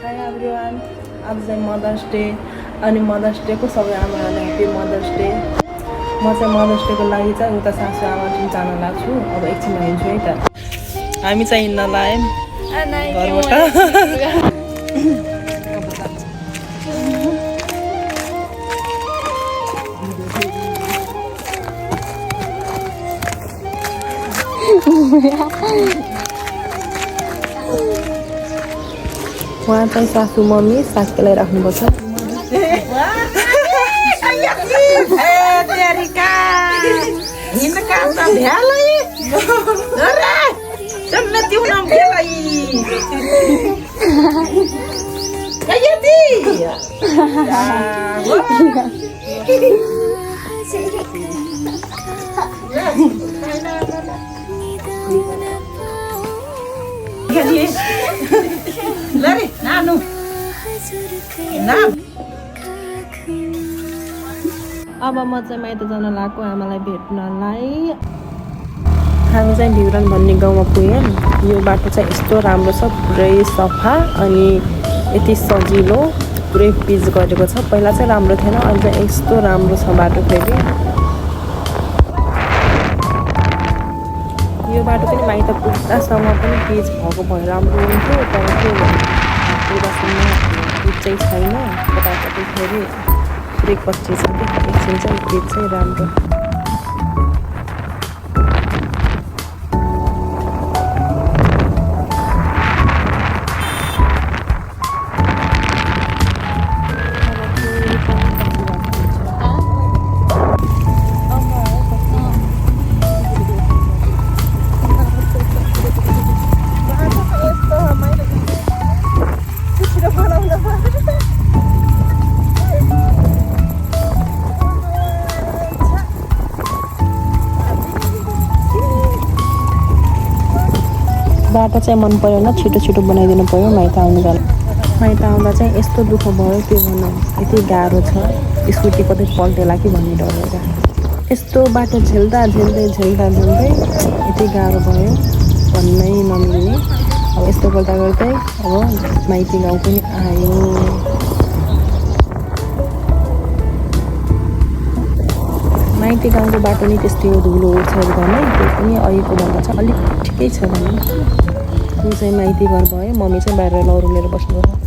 High everyone, आज चाहिँ mothers day अनि मदर्स डेको सबै आमाहरूलाई ह्याप्पी मदर्स डे। म चाहिँ मदर्स डेको लागि चाहिँ उता सासू आमा चाहिँ जान लाग्छु। अब एकछिनमा हिँड्छु है त। हामी चाहिँ हिँड्न लाग्यौँ घरबाट। वहाँ चाहिँ सासू मम्मी साग केलाइराख्नुपर्छ। Lari, nanu. Nam. अब म चाहिँ माइत जान लागेको आमालाई भेट्नलाई। हामी चाहिँ ढिउरान भन्ने गाउँमा पुग्यौँ। यो बाटो चाहिँ यस्तो राम्रो छ, पुरै सफा अनि यति सजिलो, पुरै पिच गरेको छ। पहिला चाहिँ राम्रो थिएन, अहिले चाहिँ यस्तो राम्रो छ बाटो फेरि। यो बाटो पनि माइत पुग्दासम्म पनि पिच भएको भए राम्रो हुन्थ्यो, तर के पुग्दासम्म पिच चाहिँ छैन। कताकति फेरि ब्रेक पछि छ कि एकछिन चाहिँ पिच चाहिँ राम्रो। बाटो चाहिँ मन परेन, छिटो छिटो बनाइदिनु पऱ्यो माइत आउनु जानु। माइत आउँदा चाहिँ यस्तो दुःख भयो के भन्नु, यति गाह्रो छ, स्कुटी कतै पल्टेला कि भन्ने डरेर। यस्तो बाटो झेल्दा झेल्दै यति गाह्रो भयो भन्नै नमिल्ने। अब यस्तो गर्दा गर्दै अब माइती गाउँ पनि आयो। माइती गाउँको बाटो नि त्यस्तै हो, धुलो उठ्छ एकदमै। त्यो पनि अहिलेको भन्दा चाहिँ अलिक ठिकै छ भने। ऊ चाहिँ माइती घर भयो, मम्मी चाहिँ बाहिर लौरो लिएर बस्नु भयो।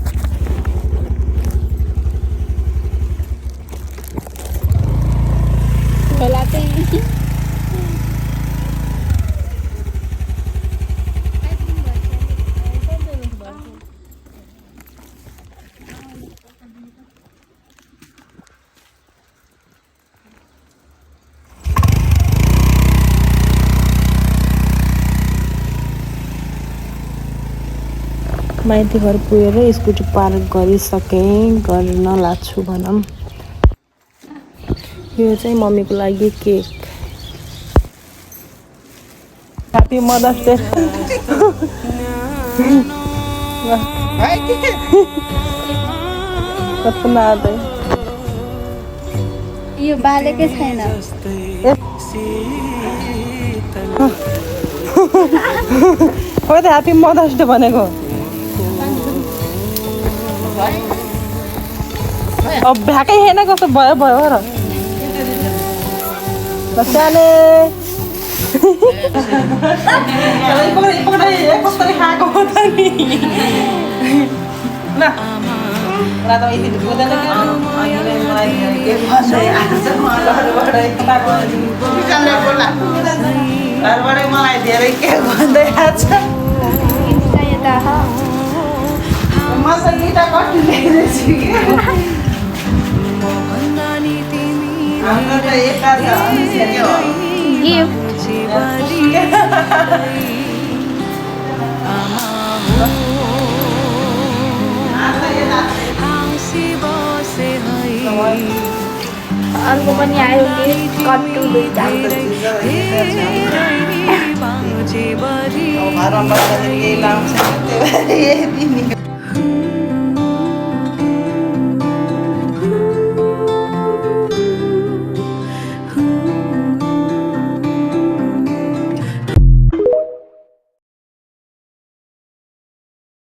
माइती घर पुगेर स्कुटी पार्क गरिसकेँ, गर्न लाग्छु भनौँ। यो चाहिँ मम्मीको लागि केक। Happy mothers day. कस्तो आउँदै यो बालेकै छैन। खोइ त ह्याप्पी मदर्स डे भनेको। अब भ्याकै हेर्न कस्तो भयो र साले। कसरी खाएको हो त नि। घरबाटै मलाई धेरै के भन्दै आछ। मसँग गीता कति ल्याइरहेछु कि हाम्रो त एका अर्को पनि आयो कि कट्टु दुईटा। घरमा बस्दाखेरि यही लाउँछ, त्यही भएर